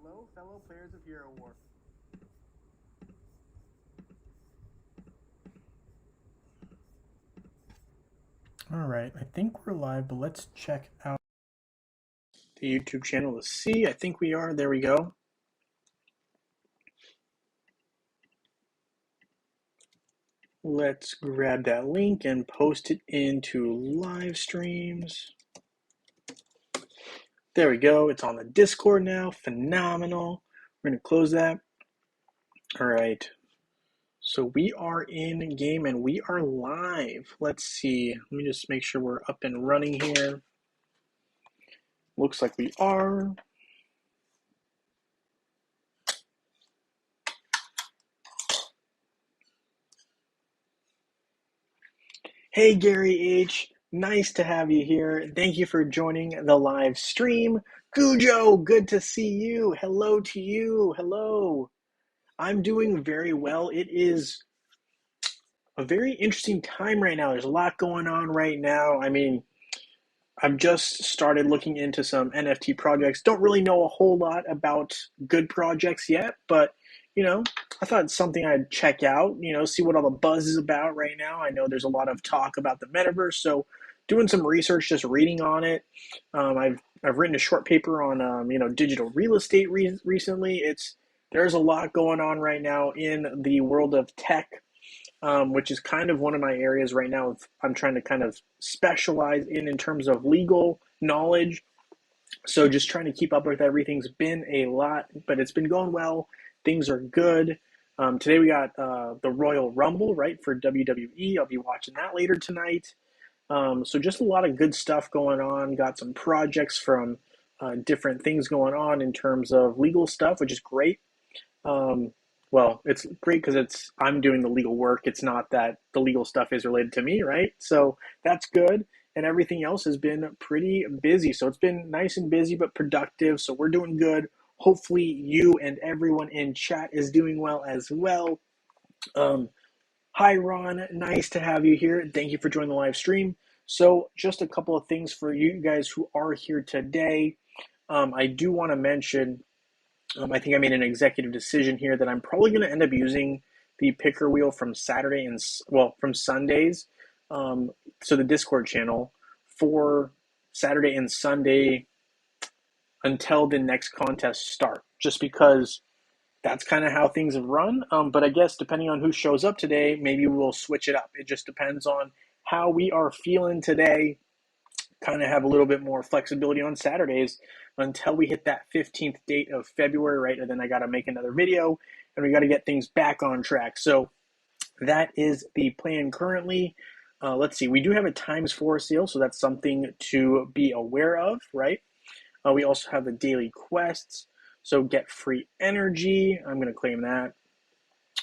Hello, fellow players of Hero War. All right, I think we're live, but let's check out the YouTube channel to see. I think we are. There we go. Let's grab that link and post it into live streams. There we go. It's on the Discord now. Phenomenal. We're going to close that. All right. So we are in game and we are live. Let's see. Let me just make sure we're up and running here. Looks like we are. Hey, Gary H. Nice to have you here. Thank you for joining the live stream. Gujo, good to see you. Hello to you. Hello. I'm doing very well. It is a very interesting time right now. There's a lot going on right now. I mean, I've just started looking into some NFT projects. Don't really know a whole lot about good projects yet, but I thought it's something I'd check out, see what all the buzz is about right now. I know there's a lot of talk about the metaverse, so doing some research, just reading on it. I've written a short paper on digital real estate recently. There's a lot going on right now in the world of tech, which is kind of one of my areas right now. I'm trying to kind of specialize in terms of legal knowledge. So just trying to keep up with everything's been a lot, but it's been going well. Things are good. Today we got the Royal Rumble, right, for WWE. I'll be watching that later tonight. So just a lot of good stuff going on. Got some projects from different things going on in terms of legal stuff, which is great. Well, it's great because I'm doing the legal work. It's not that the legal stuff is related to me, right? So that's good. And everything else has been pretty busy. So it's been nice and busy, but productive. So we're doing good. Hopefully you and everyone in chat is doing well as well. Hi, Ron. Nice to have you here. Thank you for joining the live stream. So just a couple of things for you guys who are here today. I do want to mention I think I made an executive decision here that I'm probably going to end up using the picker wheel from from Sundays, so the Discord channel for Saturday and Sunday until the next contest start, just because that's kind of how things have run. But I guess depending on who shows up today, maybe we'll switch it up. It just depends on how we are feeling today. Kind of have a little bit more flexibility on Saturdays until we hit that 15th date of February, right? And then I got to make another video and we got to get things back on track. So that is the plan currently. Let's see, we do have a ×4 sale, so that's something to be aware of, right? We also have the daily quests, so get free energy. I'm going to claim that.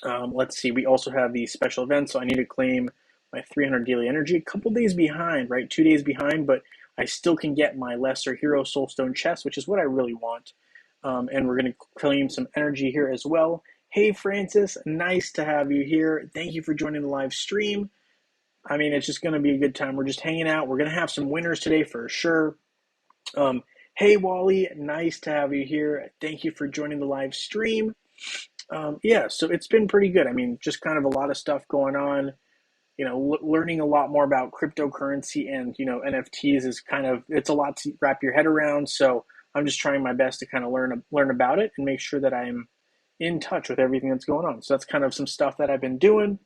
Let's see, we also have the special events, so I need to claim my 300 daily energy. A couple days behind, right? 2 days behind, but I still can get my lesser hero soulstone chest, which is what I really want. And we're going to claim some energy here as well. Hey, Francis, nice to have you here. Thank you for joining the live stream. I mean, it's just going to be a good time. We're just hanging out. We're going to have some winners today for sure. Hey, Wally, nice to have you here. Thank you for joining the live stream. Yeah, so it's been pretty good. I mean, just kind of a lot of stuff going on. Learning a lot more about cryptocurrency and, NFTs is it's a lot to wrap your head around. So I'm just trying my best to kind of learn about it and make sure that I'm in touch with everything that's going on. So that's kind of some stuff that I've been doing.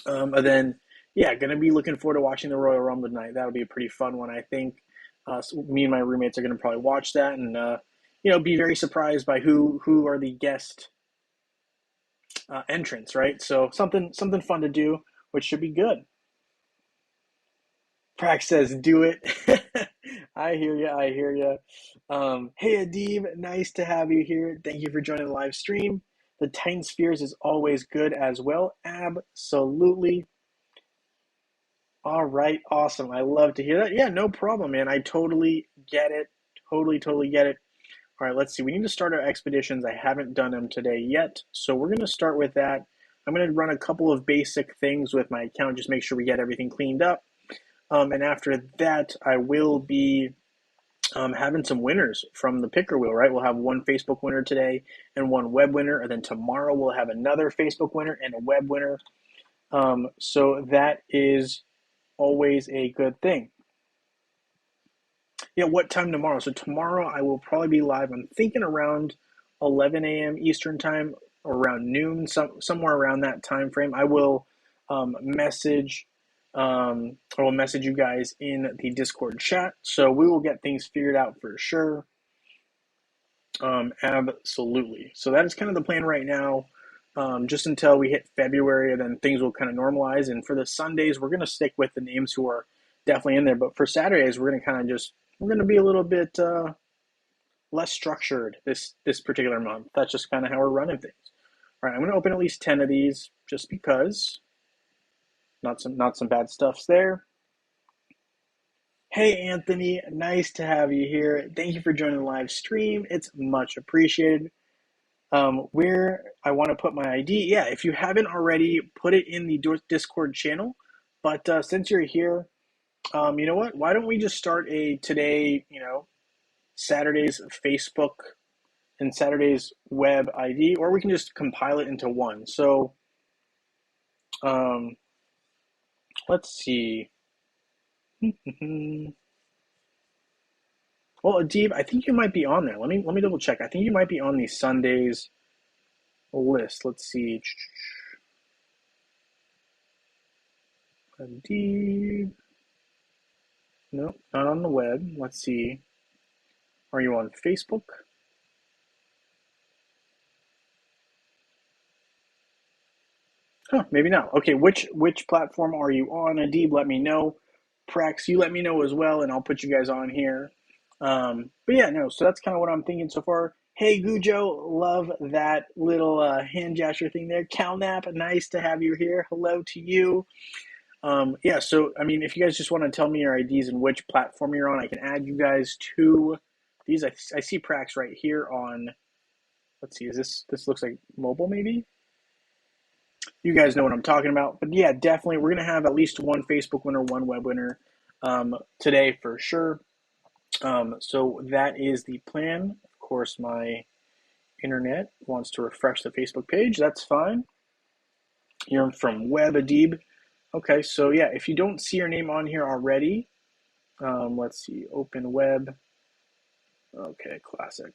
And then, yeah, going to be looking forward to watching the Royal Rumble tonight. That'll be a pretty fun one, I think. So me and my roommates are going to probably watch that and, be very surprised by who are the guest entrants, right? So something fun to do, which should be good. Prax says, do it. I hear you. Hey, Adib, nice to have you here. Thank you for joining the live stream. The Titan Spheres is always good as well. Absolutely. All right, awesome. I love to hear that. Yeah, no problem, man. I totally get it. Totally get it. All right, let's see. We need to start our expeditions. I haven't done them today yet, so we're going to start with that. I'm going to run a couple of basic things with my account, just make sure we get everything cleaned up. And after that, I will be having some winners from the picker wheel, right? We'll have one Facebook winner today and one web winner, and then tomorrow we'll have another Facebook winner and a web winner. So that is always a good thing. Yeah, what time tomorrow? So tomorrow I will probably be live. I'm thinking around 11 a.m. Eastern time, or around noon, somewhere around that time frame. I will message. I will message you guys in the Discord chat, so we will get things figured out for sure. Absolutely. So that is kind of the plan right now, just until we hit February, and then things will kind of normalize. And for the Sundays, we're going to stick with the names who are definitely in there. But for Saturdays, we're going to kind of we're going to be a little bit less structured this particular month. That's just kind of how we're running things. All right, I'm going to open at least 10 of these just because. Not some bad stuffs there. Hey Anthony, nice to have you here. Thank you for joining the live stream. It's much appreciated. Where I want to put my ID. Yeah, if you haven't already, put it in the Discord channel. But since you're here, you know what? Why don't we just start a today, Saturday's Facebook and Saturday's web ID, or we can just compile it into one. So let's see. Well, Adib, I think you might be on there. Let me double check. I think you might be on the Sundays list. Let's see. Adib. No, not on the web. Let's see. Are you on Facebook? Huh, maybe not. Okay, which platform are you on? Adib, let me know. Prax, you let me know as well, and I'll put you guys on here. But yeah, no, so that's kind of what I'm thinking so far. Hey, Gujo, love that little hand gesture thing there. Calnap, nice to have you here. Hello to you. Yeah, so, I mean, if you guys just want to tell me your IDs and which platform you're on, I can add you guys to these. I see Prax right here on, let's see, is this looks like mobile maybe? You guys know what I'm talking about. But yeah, definitely, we're going to have at least one Facebook winner, one web winner today for sure. So that is the plan. Of course, my internet wants to refresh the Facebook page. That's fine. You're from Web Adib. Okay, so yeah, if you don't see your name on here already, let's see, open web. Okay, classic.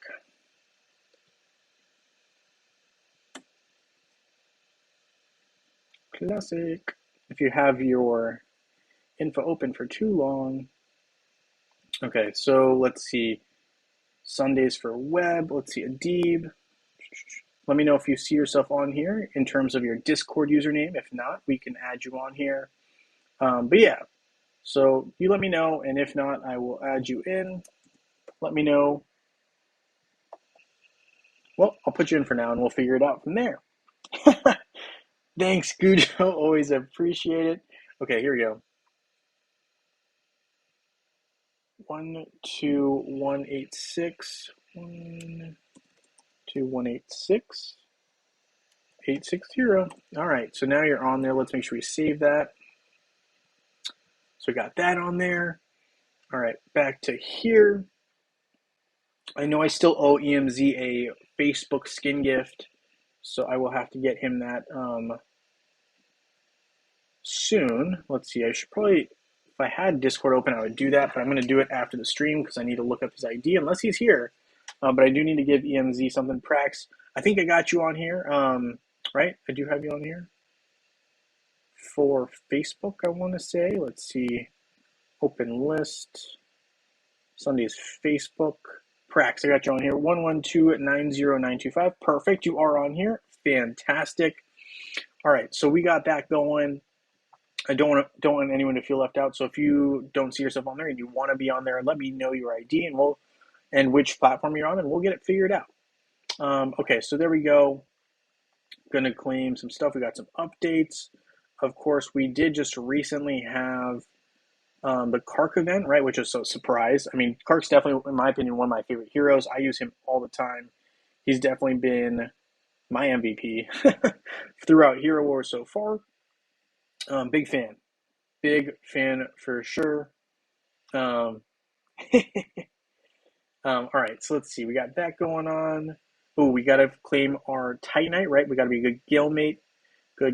Classic. If you have your info open for too long. Okay, so let's see. Sundays for web. Let's see, Adib. Let me know if you see yourself on here in terms of your Discord username. If not, we can add you on here. But yeah, so you let me know, and if not, I will add you in. Let me know. Well, I'll put you in for now, and we'll figure it out from there. Thanks, Gujo. Always appreciate it. Okay, here we go. 12186. 12186. 860. All right, so now you're on there. Let's make sure we save that. So we got that on there. All right, back to here. I know I still owe EMZ a Facebook skin gift, so I will have to get him that soon. Let's see, I should probably, if I had Discord open, I would do that, but I'm going to do it after the stream because I need to look up his ID unless he's here. But I do need to give EMZ something. Prax, I think I got you on here, right? I do have you on here for Facebook, I want to say. Let's see, open list, Sunday's Facebook. Prax, I got you on here. 112-90925. Perfect. You are on here. Fantastic. All right, so we got that going. I don't want anyone to feel left out. So if you don't see yourself on there and you want to be on there, let me know your ID and which platform you're on, and we'll get it figured out. Okay, so there we go. Going to claim some stuff. We got some updates. Of course, we did just recently have the Kark event, right, which is a surprise. I mean, Kark's definitely, in my opinion, one of my favorite heroes. I use him all the time. He's definitely been my MVP throughout Hero Wars so far. Big fan for sure. All right, so let's see. We got that going on. Oh, we got to claim our Titanite, right? We got to be a good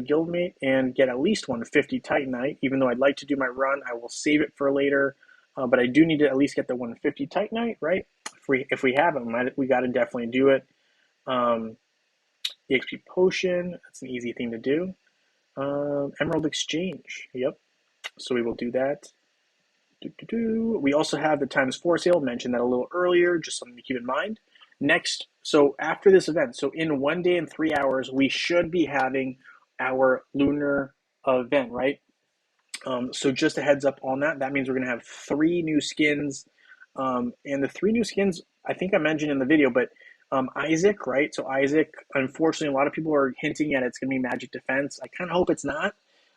guildmate, and get at least 150 Titanite. Even though I'd like to do my run, I will save it for later. But I do need to at least get the 150 Titanite, right? If we have it, we got to definitely do it. Um, the XP potion, that's an easy thing to do. Emerald exchange, yep. So we will do that. We also have the times 4 sale, mentioned that a little earlier, just something to keep in mind. Next, so after this event, so in 1 day and 3 hours, we should be having our Lunar Event, right? So just a heads up on that. That means we're going to have 3 new skins. And the 3 new skins, I think I mentioned in the video, but Isaac, right? So Isaac, unfortunately, a lot of people are hinting at it's going to be magic defense. I kind of hope it's not.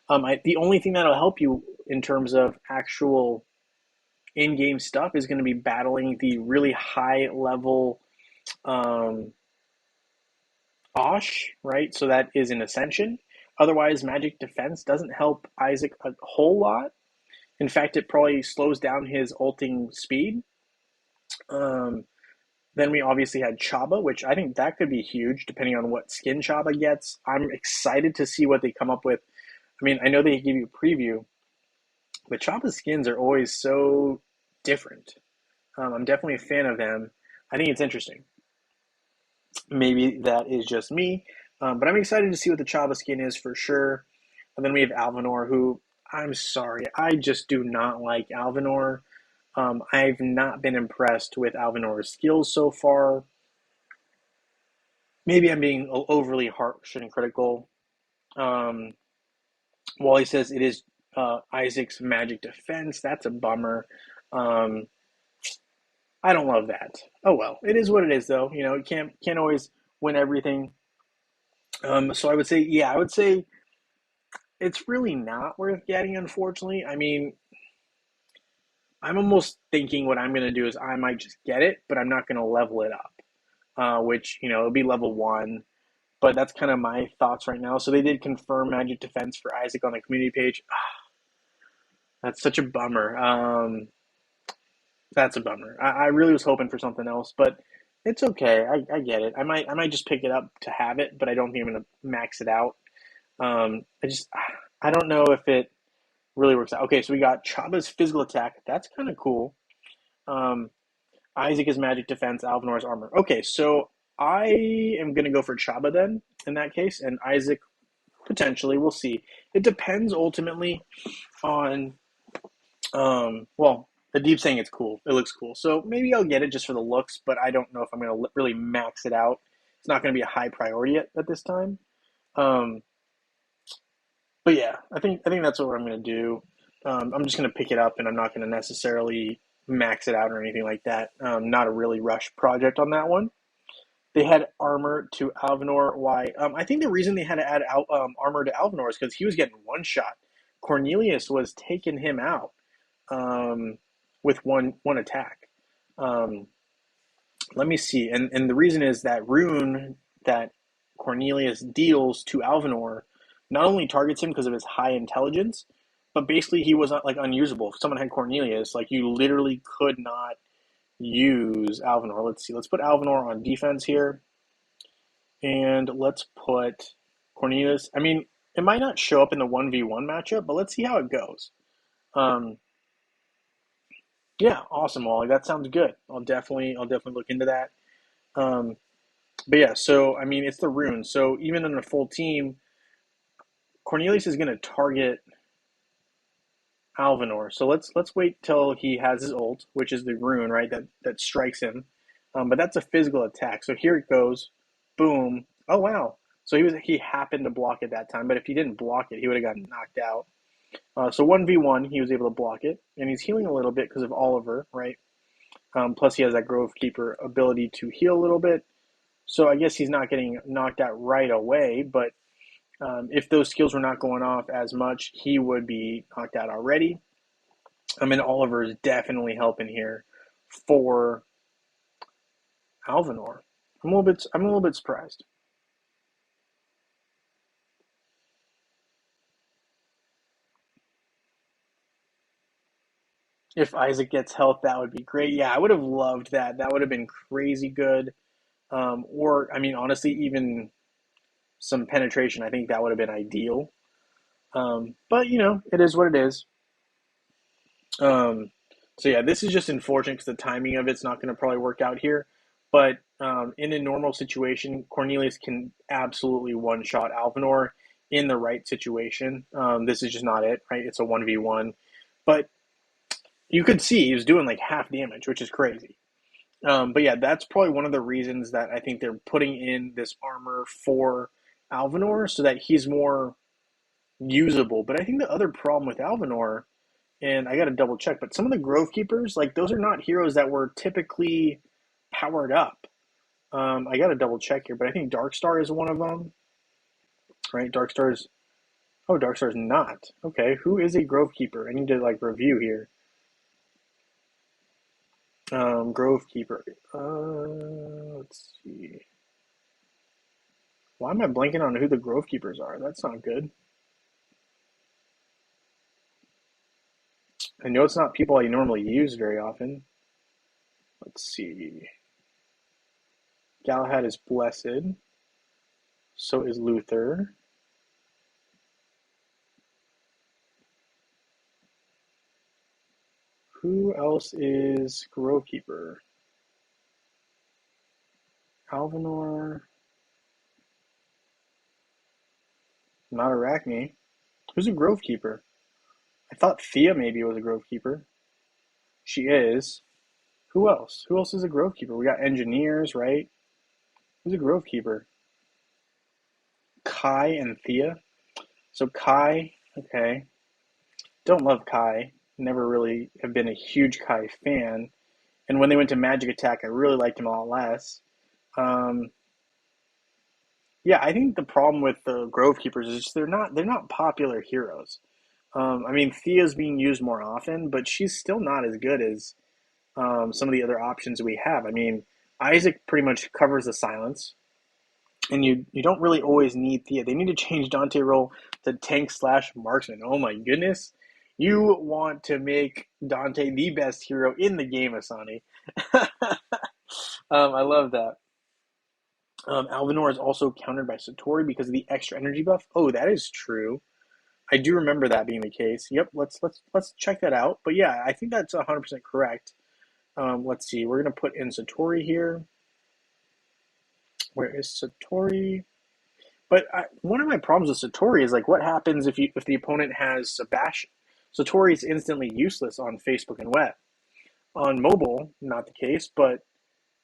The only thing that'll help you in terms of actual in-game stuff is going to be battling the really high level um, Osh, right? So that is an Ascension. Otherwise, Magic Defense doesn't help Isaac a whole lot. In fact, it probably slows down his ulting speed. Um, then we obviously had Chaba, which I think that could be huge depending on what skin Chaba gets. I'm excited to see what they come up with. I mean, I know they give you a preview, but Chaba's skins are always so different. I'm definitely a fan of them. I think it's interesting. Maybe that is just me, but I'm excited to see what the Chaba skin is for sure. And then we have Alvanor, who I'm sorry, I just do not like Alvanor. I've not been impressed with Alvanor's skills so far. Maybe I'm being overly harsh and critical. Um, Wally says it is Isaac's magic defense. That's a bummer. Um, I don't love that. Oh well, it is what it is, though. You know, you can't always win everything. So I would say, yeah, I would say it's really not worth getting, unfortunately. I mean, I'm almost thinking what I'm going to do is I might just get it, but I'm not going to level it up, which, it'll be level 1. But that's kind of my thoughts right now. So they did confirm Magic Defense for Isaac on the community page. That's such a bummer. That's a bummer. I really was hoping for something else, but it's okay. I get it. I might just pick it up to have it, but I don't think I'm going to max it out. I don't know if it really works out. Okay, so we got Chaba's physical attack. That's kind of cool. Um, Isaac is magic defense, Alvanor's armor. Okay, so I am going to go for Chaba then in that case, and Isaac potentially. We'll see. It depends ultimately on, well, the deep saying it's cool. It looks cool. So maybe I'll get it just for the looks, but I don't know if I'm going to really max it out. It's not going to be a high priority at this time. Um, but yeah, I think that's what I'm going to do. I'm just going to pick it up, and I'm not going to necessarily max it out or anything like that. Not a really rush project on that one. They had armor to Alvanor. Why? I think the reason they had to add armor to Alvanor is because he was getting one shot. Cornelius was taking him out um, with one attack. Um, Let me see. And the reason is that rune that Cornelius deals to Alvanor not only targets him because of his high intelligence, but basically he was like unusable. If someone had Cornelius, like you literally could not use Alvanor. Let's see. Let's put Alvanor on defense here. And let's put Cornelius. I mean, it might not show up in the 1v1 matchup, but let's see how it goes. Um, yeah, awesome, Wally. That sounds good. I'll definitely look into that. Um, but yeah, so I mean, it's the rune. So even in a full team, Cornelius is going to target Alvanor. So let's wait till he has his ult, which is the rune, right? That strikes him. But that's a physical attack. So here it goes. Boom. Oh wow. So he happened to block it that time, but if he didn't block it, he would have gotten knocked out. So 1v1, he was able to block it, and he's healing a little bit because of Oliver, right? Plus he has that Grove Keeper ability to heal a little bit. So I guess he's not getting knocked out right away, but if those skills were not going off as much, he would be knocked out already. I mean, Oliver is definitely helping here for Alvanor. I'm a little bit surprised. If Isaac gets health, that would be great. Yeah, I would have loved that. That would have been crazy good. Or, I mean, honestly, even some penetration. I think that would have been ideal. But it is what it is. Um, so yeah, this is just unfortunate because the timing of it's not going to probably work out here. But in a normal situation, Cornelius can absolutely one shot Alvinor in the right situation. This is just not it, right? It's a 1v1. But you could see he was doing like half damage, which is crazy. But yeah, that's probably one of the reasons that I think they're putting in this armor for Alvinor so that he's more usable. But I think the other problem with Alvinor, and I got to double check, but some of the Grove Keepers, like those are not heroes that were typically powered up. I got to double check here, but I think Darkstar is one of them, right? Darkstar's, oh, Darkstar's not. Okay, who is a Grove Keeper? I need to like review here. Grove Keeper. Let's see. Why am I blanking on who the Grove Keepers are? That's not good. I know it's not people I normally use very often. Let's see. Galahad is Blessed. So is Luther. Who else is Grove Keeper? Alvinor. Not Arachne. Who's a Grove Keeper? I thought Thea maybe was a Grove Keeper. She is. Who else? Who else is a Grove Keeper? We got engineers, right? Who's a Grove Keeper? Kai and Thea. So Kai, okay. Don't love Kai. Never really have been a huge Kai fan. And when they went to Magic Attack, I really liked him a lot less. Um, yeah, I think the problem with the Grove Keepers is just they're not popular heroes. I mean, Thea's being used more often, but she's still not as good as some of the other options we have. I mean, Isaac pretty much covers the silence, and you don't really always need Thea. They need to change Dante role to tank slash marksman. Oh my goodness. You want to make Dante the best hero in the game, Asani. I love that. Alvinor is also countered by Satori because of the extra energy buff. Oh, that is true. I do remember that being the case. Yep, let's check that out. But yeah, I think that's 100% correct. Let's see. We're gonna put in Satori here. Where is Satori? But one of my problems with Satori is like, what happens if the opponent has Sebastian? Satori is instantly useless on Facebook and web. On mobile, not the case. But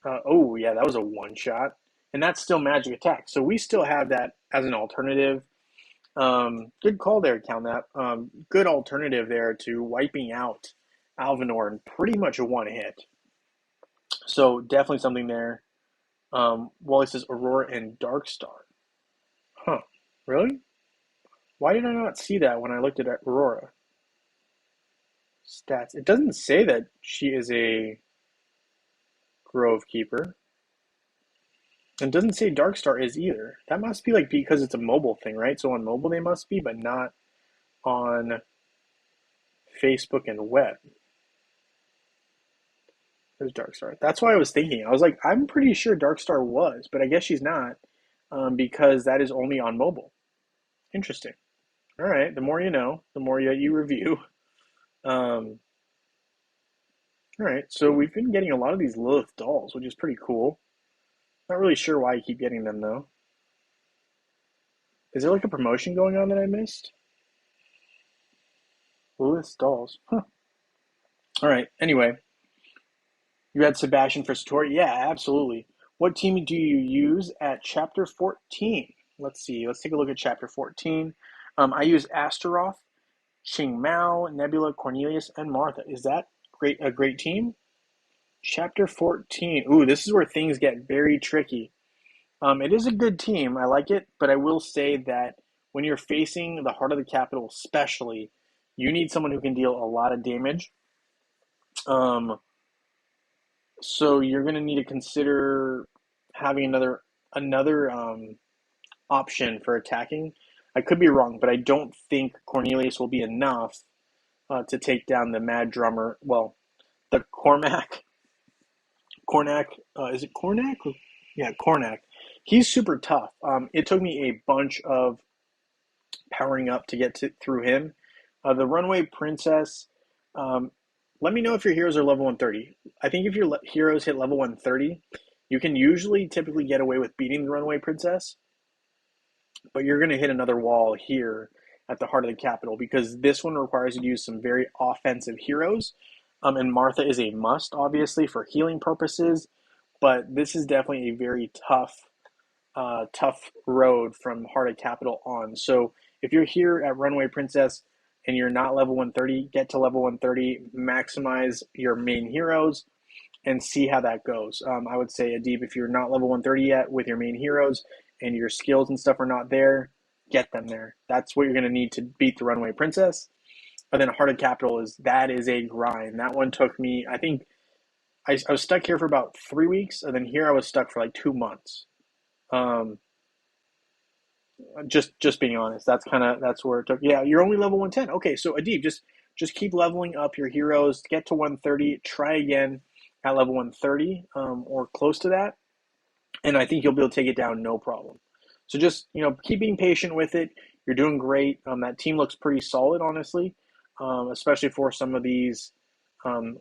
oh yeah, that was a one shot, and that's still magic attack. So we still have that as an alternative. Good call there, Count that. Good alternative there to wiping out Alvinor in pretty much a one hit. So definitely something there. Wally says Aurora and Darkstar. Huh. Really? Why did I not see that when I looked at Aurora? Stats. It doesn't say that she is a Grove Keeper. It doesn't say Darkstar is either. That must be like because it's a mobile thing, right? So on mobile they must be, but not on Facebook and web. There's Darkstar. That's why I was thinking. I was like, I'm pretty sure Darkstar was, but I guess she's not because that is only on mobile. Interesting. All right. The more you know, the more you review. Um, all right. So we've been getting a lot of these Lilith dolls, which is pretty cool. Not really sure why I keep getting them though. Is there like a promotion going on that I missed? Lilith dolls. Huh. All right. Anyway, you had Sebastian for Satori? Yeah, absolutely. What team do you use at Chapter 14? Let's see. Let's take a look at Chapter 14. I use Astaroth, Xing Mao, Nebula, Cornelius, and Martha. Is that a great team? Chapter 14. Ooh, this is where things get very tricky. It is a good team. I like it, but I will say that when you're facing the heart of the capital, especially, you need someone who can deal a lot of damage. So you're going to need to consider having another option for attacking. I could be wrong, but I don't think Cornelius will be enough to take down the Mad Drummer. Well, the Cornac. Is it Cornac? Yeah, Cornac. He's super tough. It took me a bunch of powering up to get through him. The Runaway Princess. Um, Let me know if your heroes are level 130. I think if your heroes hit level 130, you can usually typically get away with beating the Runaway Princess, but you're going to hit another wall here at the heart of the capital because this one requires you to use some very offensive heroes. And Martha is a must, obviously, for healing purposes, but this is definitely a very tough road from Heart of Capital on. So if you're here at Runaway Princess and you're not level 130, get to level 130, maximize your main heroes, and see how that goes. I would say, Adib, if you're not level 130 yet with your main heroes and your skills and stuff are not there, get them there. That's what you're going to need to beat the Runaway Princess. And then Heart of Capital is a grind. That one took me, I think, I was stuck here for about 3 weeks, and then here I was stuck for like 2 months. Um, just being honest, that's where it took. Yeah, you're only level 110. Okay, so Adib, just keep leveling up your heroes. Get to 130. Try again at level 130 or close to that, and I think you'll be able to take it down no problem. So just keep being patient with it. You're doing great. That team looks pretty solid, honestly, especially for some of these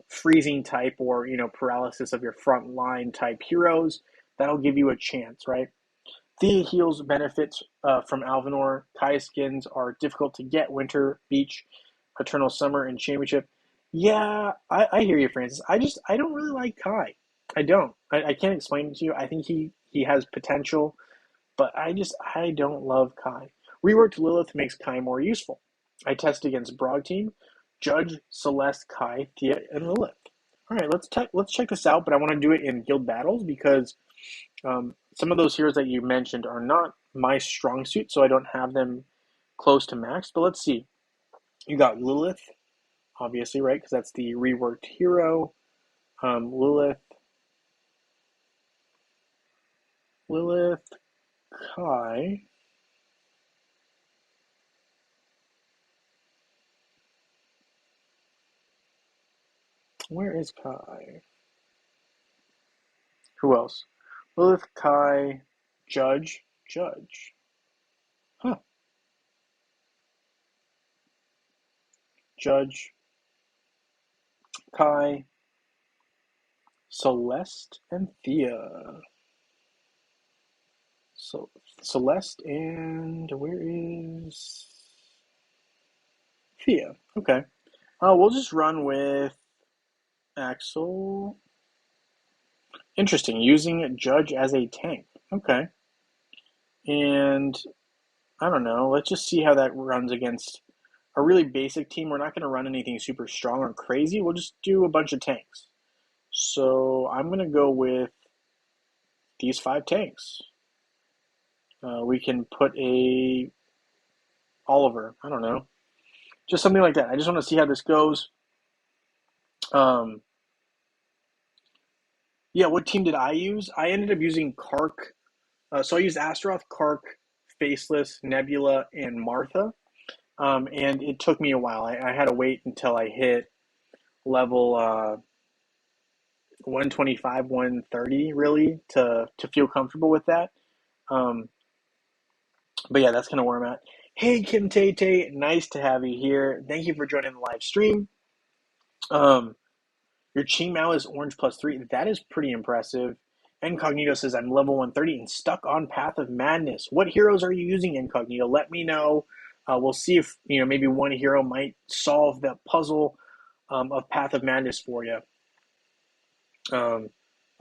freezing type or paralysis of your front line type heroes. That'll give you a chance, right? Thea heals benefits from Alvanor. Kai skins are difficult to get. Winter, Beach, Eternal Summer, and Championship. Yeah, I hear you, Francis. I don't really like Kai. I don't. I can't explain it to you. I think he has potential, but I don't love Kai. Reworked Lilith makes Kai more useful. I test against Brog team. Judge, Celeste, Kai, Thea, and Lilith. All right, let's check this out. But I want to do it in guild battles because some of those heroes that you mentioned are not my strong suit, so I don't have them close to max. But let's see. You got Lilith, obviously, right? Because that's the reworked hero. Lilith, Kai. Where is Kai? Who else? Lilith, Kai, Judge. Huh. Judge, Kai, Celeste, and Thea. So Celeste and where is Thea? Okay. We'll just run with Axel. Interesting. Using Judge as a tank. Okay. And I don't know. Let's just see how that runs against a really basic team. We're not going to run anything super strong or crazy. We'll just do a bunch of tanks. So I'm going to go with these 5 tanks. We can put a Oliver. I don't know. Just something like that. I just want to see how this goes. Yeah, what team did I use? I ended up using Kark. So I used Astaroth, Kark, Faceless, Nebula, and Martha. And it took me a while. I had to wait until I hit level 125, 130, really, to feel comfortable with that. Um, but yeah, that's kind of where I'm at. Hey, Kim Tate, nice to have you here. Thank you for joining the live stream. Um, Your Chi Mao is orange +3. That is pretty impressive. Incognito says, I'm level 130 and stuck on Path of Madness. What heroes are you using, Incognito? Let me know. We'll see if maybe one hero might solve the puzzle of Path of Madness for you.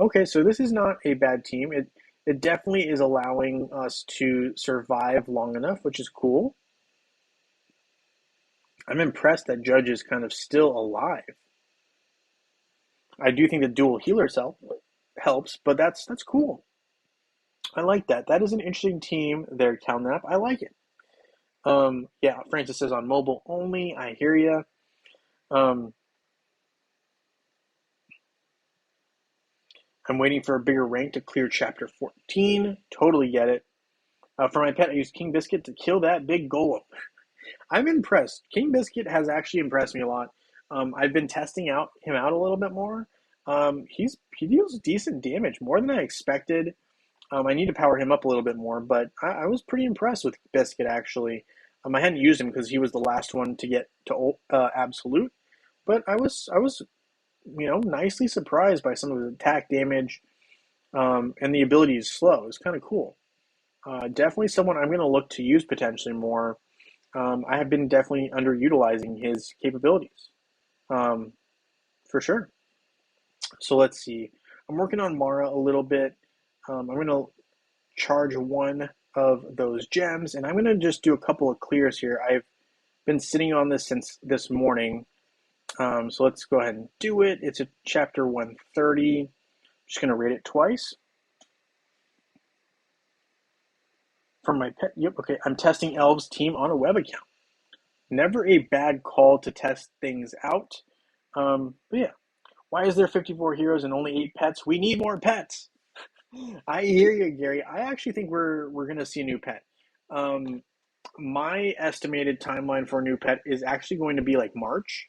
Okay, so this is not a bad team. It definitely is allowing us to survive long enough, which is cool. I'm impressed that Judge is kind of still alive. I do think the dual healers helps, but that's cool. I like that. That is an interesting team there, CalNap. I like it. Yeah, Francis says on mobile only. I hear you. I'm waiting for a bigger rank to clear chapter 14. Totally get it. For my pet, I used King Biscuit to kill that big golem. I'm impressed. King Biscuit has actually impressed me a lot. I've been testing him out a little bit more. He deals decent damage, more than I expected. I need to power him up a little bit more, but I was pretty impressed with Biscuit actually. I hadn't used him because he was the last one to get to absolute, but I was nicely surprised by some of his attack damage, and the ability is slow. It's kind of cool. Definitely someone I'm going to look to use potentially more. I have been definitely underutilizing his capabilities, um, for sure. So let's see. I'm working on Mara a little bit. I'm going to charge one of those gems, and I'm going to just do a couple of clears here. I've been sitting on this since this morning, so let's go ahead and do it. It's a chapter 130. I'm just going to rate it twice. From my pet, yep, okay. I'm testing Elves team on a web account. Never a bad call to test things out. But yeah, why is there 54 heroes and only 8 pets? We need more pets. I hear you, Gary. I actually think we're gonna see a new pet. Um, my estimated timeline for a new pet is actually going to be like March.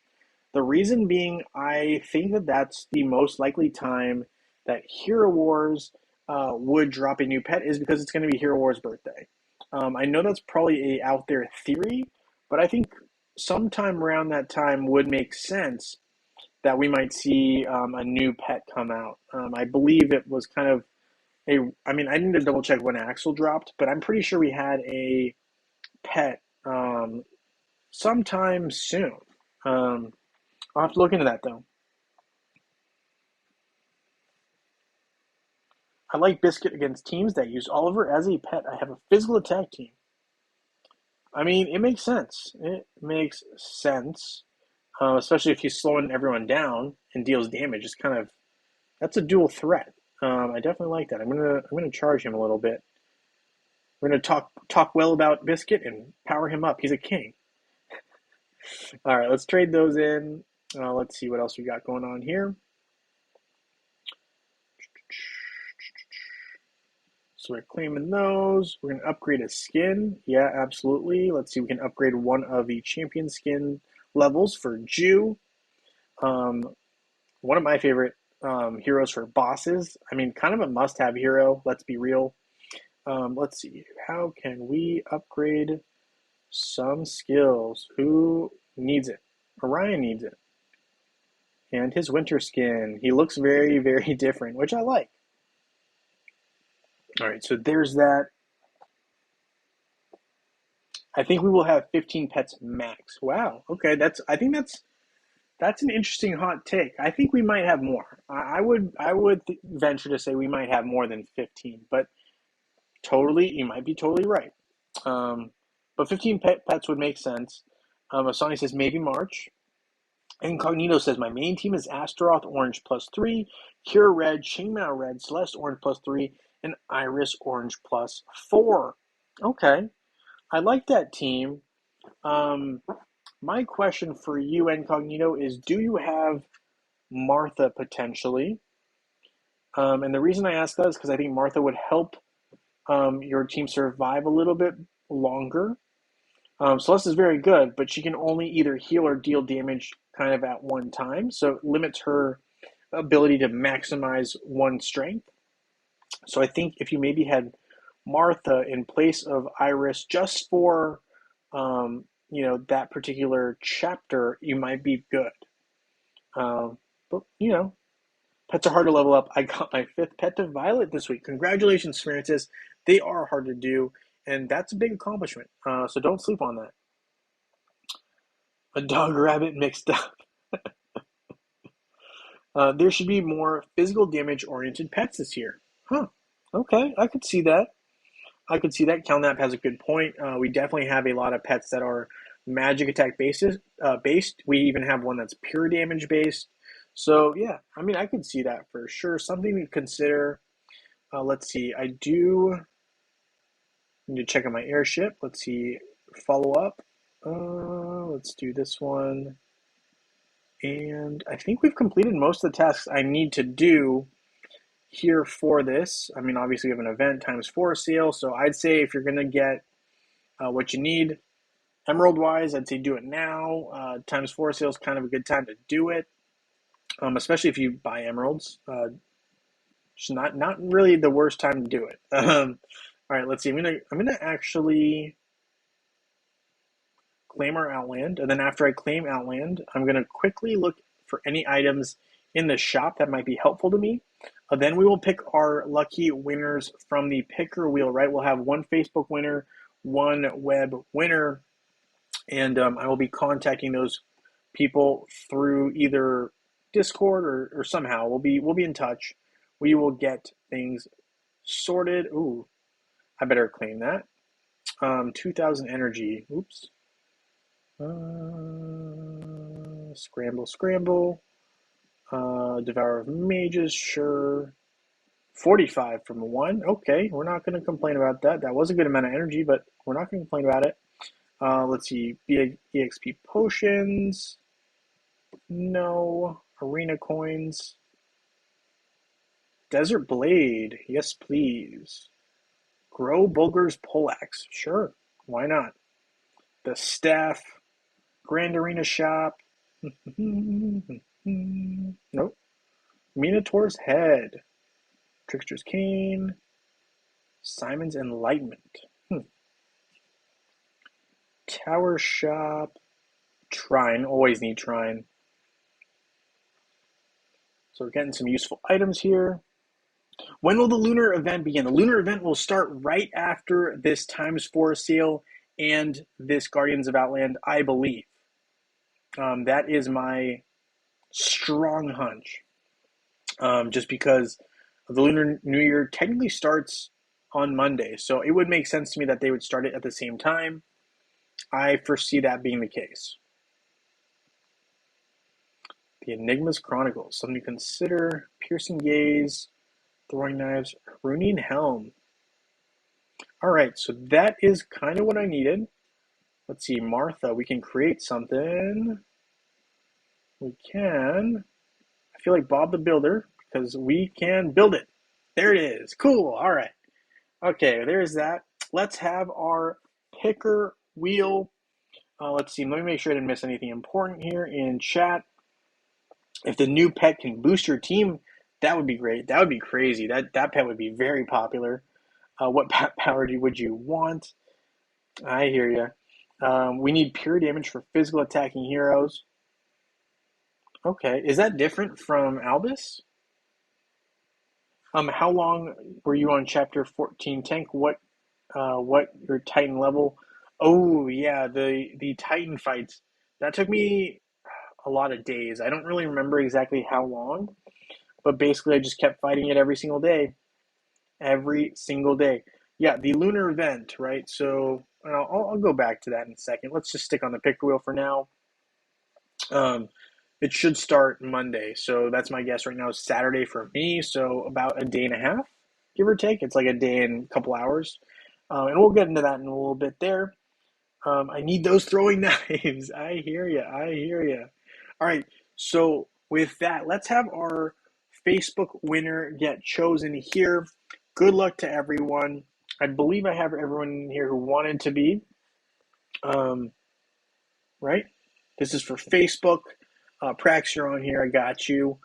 The reason being, I think that that's the most likely time that Hero Wars would drop a new pet is because it's going to be Hero Wars' birthday. I know that's probably a out there theory, but I think sometime around that time would make sense that we might see a new pet come out. I believe it was kind of I mean, I need to double check when Axel dropped, but I'm pretty sure we had a pet sometime soon. Um, I'll have to look into that though. I like Biscuit against teams that use Oliver as a pet. I have a physical attack team. I mean, it makes sense. It makes sense, especially if he's slowing everyone down and deals damage. It's kind of that's a dual threat. I definitely like that. I'm gonna charge him a little bit. We're gonna talk well about Biscuit and power him up. He's a king. All right, let's trade those in. Let's see what else we got going on here. So we're claiming those. We're going to upgrade a skin. Yeah, absolutely. Let's see. We can upgrade one of the champion skin levels for Jew. Um, one of my favorite heroes for bosses. I mean, kind of a must-have hero. Let's be real. Let's see. How can we upgrade some skills? Who needs it? Orion needs it. And his winter skin. He looks very, very different, which I like. All right, so there's that. I think we will have 15 pets max. Wow. Okay, I think that's an interesting hot take. I think we might have more. I would venture to say we might have more than 15, but totally you might be totally right. Um, but 15 pets would make sense. Asani says maybe March. Incognito says my main team is Astaroth Orange +3, Cure Red, Chainmail Red, Celeste Orange +3, and Iris Orange +4. Okay, I like that team. Um, my question for you, Incognito, is do you have Martha potentially? And the reason I ask that is because I think Martha would help your team survive a little bit longer. Celeste is very good, but she can only either heal or deal damage kind of at one time, so it limits her ability to maximize one strength. So I think if you maybe had Martha in place of Iris just for that particular chapter, you might be good. But pets are hard to level up. I got my 5th pet to Violet this week. Congratulations, Francis. They are hard to do, and that's a big accomplishment. So don't sleep on that. A dog rabbit mixed up. There should be more physical damage oriented pets this year. Huh. Okay, I could see that. I could see that. Calnap has a good point. We definitely have a lot of pets that are magic attack based. We even have one that's pure damage based. So yeah, I mean, I could see that for sure. Something to consider. Let's see. I do need to check on my airship. Let's see. Follow up. Let's do this one. And I think we've completed most of the tasks I need to do here for this. I mean, obviously we have an event ×4 sale, so I'd say if you're going to get what you need, Emerald wise, I'd say do it now. Times 4 sale is kind of a good time to do it, especially if you buy emeralds. It's not really the worst time to do it. All right, let's see. I'm gonna actually claim our Outland, and then after I claim Outland, I'm gonna quickly look for any items in the shop that might be helpful to me. Then we will pick our lucky winners from the picker wheel. Right, we'll have one Facebook winner, one web winner, and I will be contacting those people through either Discord or somehow. We'll be in touch. We will get things sorted. Ooh, I better claim that. 2,000 energy. Oops. Scramble, scramble. Devour of Mages, sure. 45 from 1. Okay, we're not going to complain about that. That was a good amount of energy, but we're not going to complain about it. Let's see. EXP potions. No. Arena coins. Desert Blade. Yes, please. Grow Bulger's Poleaxe. Sure. Why not? The Staff. Grand Arena Shop. Nope. Minotaur's Head. Trickster's Cane. Simon's Enlightenment. Tower Shop. Trine. Always need Trine. So we're getting some useful items here. When will the Lunar Event begin? The Lunar Event will start right after this times 4 sale and this Guardians of Outland, I believe. That is my strong hunch. Just because the Lunar New Year technically starts on Monday, so it would make sense to me that they would start it at the same time. I foresee that being the case. The Enigma's Chronicles, something to consider. Piercing Gaze, Throwing Knives, Runian Helm. All right, so that is kind of what I needed. Let's see, Martha, we can create something. We can. I feel like Bob the Builder because we can build it. There it is. Cool. All right. Okay, there's that. Let's have our picker wheel. Let's see. Let me make sure I didn't miss anything important here in chat. If the new pet can boost your team, that would be great. That would be crazy. That pet would be very popular. What power would you want? I hear you. We need pure damage for physical attacking heroes. Okay, is that different from Albus? How long were you on chapter 14, Tank? What your Titan level? Oh yeah, the Titan fights. That took me a lot of days. I don't really remember exactly how long, but basically I just kept fighting it every single day. Every single day. Yeah, the Lunar Event, right? So I'll go back to that in a second. Let's just stick on the picker wheel for now. It should start Monday, so that's my guess right now. Is Saturday for me, so about a day and a half, give or take. It's like a day and a couple hours, and we'll get into that in a little bit there. I need those throwing knives. I hear you. I hear you. All right, so with that, let's have our Facebook winner get chosen here. Good luck to everyone. I believe I have everyone here who wanted to be. Right? This is for Facebook. Prax, you're on here. I got you.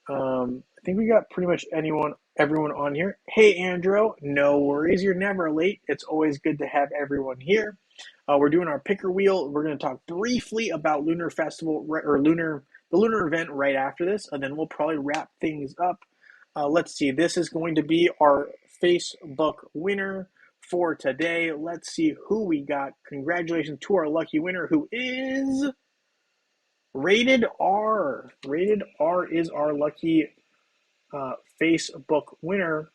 I think we got pretty much everyone on here. Hey, Andrew. No worries. You're never late. It's always good to have everyone here. We're doing our picker wheel. We're going to talk briefly about Lunar Festival or the Lunar Event right after this, and then we'll probably wrap things up. Let's see. This is going to be our Facebook winner for today. Let's see who we got. Congratulations to our lucky winner, who is Rated R. Rated R is our lucky Facebook winner,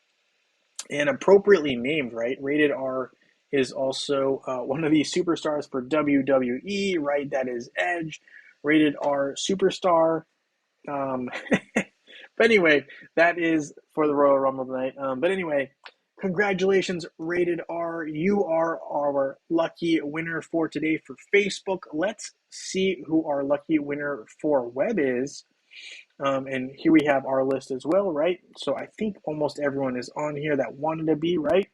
and appropriately named, right? Rated R is also one of the superstars for WWE, right? That is Edge. Rated R superstar. But anyway, that is for the Royal Rumble tonight. But anyway, congratulations, Rated R. You are our lucky winner for today for Facebook. Let's see who our lucky winner for web is. And here we have our list as well, right? So I think almost everyone is on here that wanted to be, right?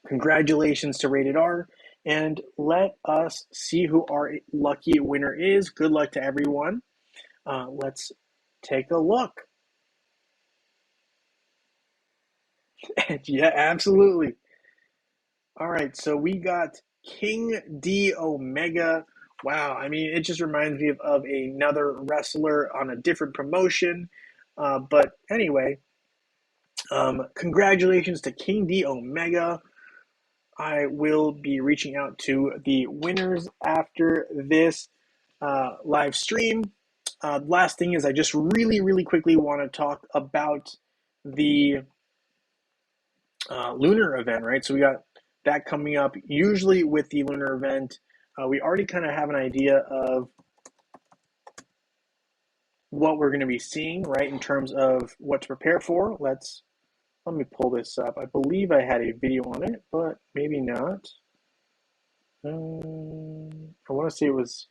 Congratulations to Rated R. and let us see who our lucky winner is. Good luck to everyone. Let's take a look. Yeah, absolutely. All right, so we got King D Omega. Wow, I mean, it just reminds me of another wrestler on a different promotion. But anyway, congratulations to King D Omega. I will be reaching out to the winners after this live stream. Last thing is, I just really quickly want to talk about the lunar event, right? So we got that coming up. Usually with the lunar event, we already kind of have an idea of what we're going to be seeing, right, in terms of what to prepare for. Let me pull this up. I believe I had a video on it, but maybe not. I want to say it was.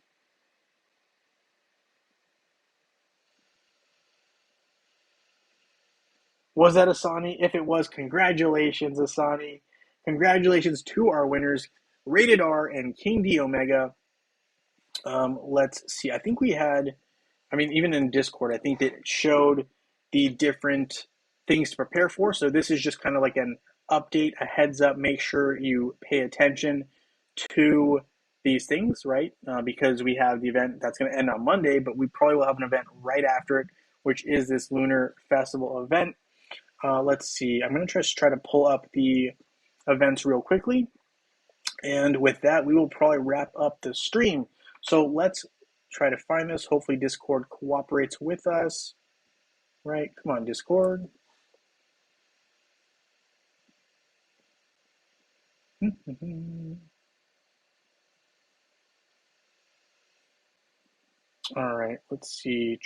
Was that Asani? If it was, congratulations, Asani. Congratulations to our winners, Rated R and King D Omega. Let's see. I think we had, I mean, even in Discord, I think that it showed the different things to prepare for. So this is just kind of like an update, a heads up. Make sure you pay attention to these things, right? Because we have the event that's going to end on Monday, but we probably will have an event right after it, which is this Lunar Festival event. Let's see. I'm going to try to pull up the events real quickly. And with that, we will probably wrap up the stream. So let's try to find this. Hopefully Discord cooperates with us. Right? Come on, Discord. All right, let's see.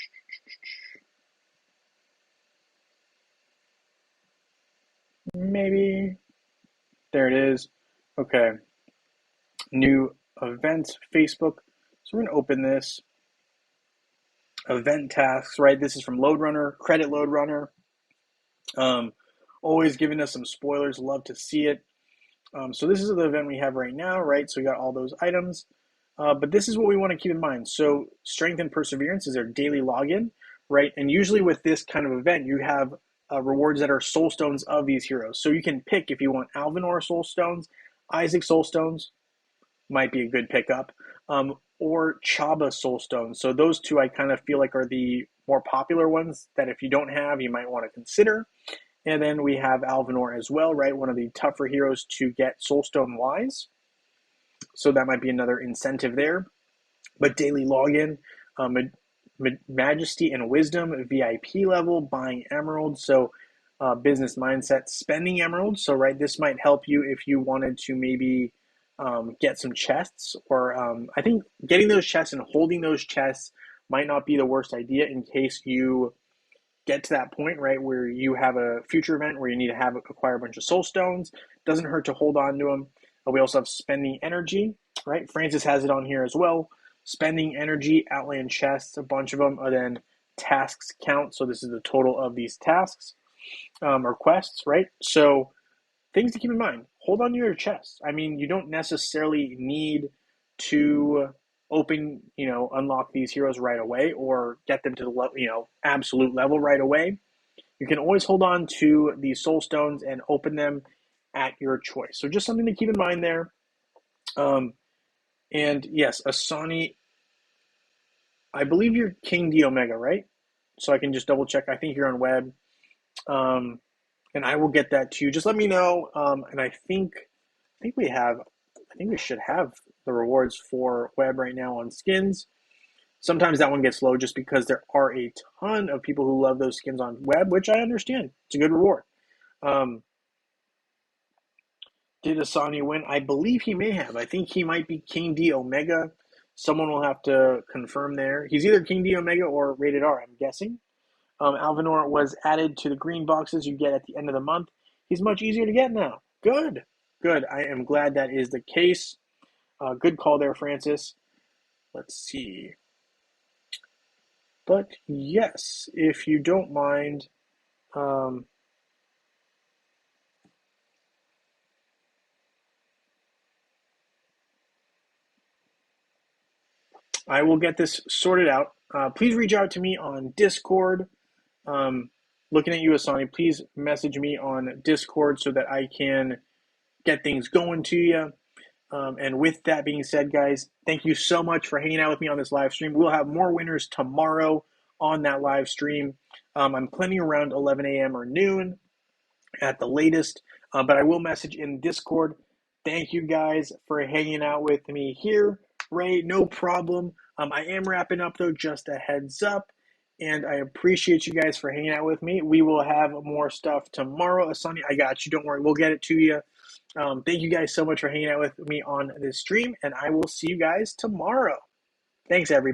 Maybe. There it is. Okay. New events, Facebook. So we're going to open this. Event tasks, right? This is from Loadrunner, Credit Loadrunner. Always giving us some spoilers. Love to see it. So this is the event we have right now, right? So we got all those items. But this is what we want to keep in mind. So strength and perseverance is our daily login, right? And usually with this kind of event, you have rewards that are soul stones of these heroes. So you can pick if you want Alvinor soul stones, Isaac soul stones, might be a good pickup, or Chaba soul stones. So those two I kind of feel like are the more popular ones that if you don't have, you might want to consider. And then we have Alvinor as well, right? One of the tougher heroes to get Soulstone wise. So that might be another incentive there. But daily login, Majesty and Wisdom, VIP level, buying emeralds. So business mindset, spending emeralds. So, right, this might help you if you wanted to maybe get some chests. Or I think getting those chests and holding those chests might not be the worst idea in case you get to that point, right, where you have a future event where you need to have acquire a bunch of soul stones. Doesn't hurt to hold on to them. We also have spending energy, right? Francis has it on here as well. Spending energy, outland chests, a bunch of them, and then tasks count. So this is the total of these tasks or quests, right? So things to keep in mind. Hold on to your chests. I mean, you don't necessarily need to unlock these heroes right away or get them to the absolute level right away. You can always hold on to these soul stones and open them at your choice. So just something to keep in mind there. And yes, Asani, I believe you're King D Omega, right? So I can just double check. I think you're on web. And I will get that to you. Just let me know. And I think we should have the rewards for web right now on skins. Sometimes that one gets low just because there are a ton of people who love those skins on web, which I understand. It's a good reward. Did Asani win? I believe he may have. I think he might be King D Omega. Someone will have to confirm there. He's either King D Omega or Rated R, I'm guessing. Alvinor was added to the green boxes you get at the end of the month. He's much easier to get now. Good. Good. I am glad that is the case. Good call there, Francis. Let's see. But yes, if you don't mind, let I will get this sorted out. Please reach out to me on Discord. Looking at you, Asani, please message me on Discord so that I can get things going to you. And with that being said, guys, thank you so much for hanging out with me on this live stream. We'll have more winners tomorrow on that live stream. I'm planning around 11 a.m. or noon at the latest, but I will message in Discord. Thank you guys for hanging out with me here. Ray, no problem. I am wrapping up though, just a heads up. And I appreciate you guys for hanging out with me. We will have more stuff tomorrow. Asani, I got you. Don't worry. We'll get it to you. Thank you guys so much for hanging out with me on this stream, and I will see you guys tomorrow. Thanks, everybody.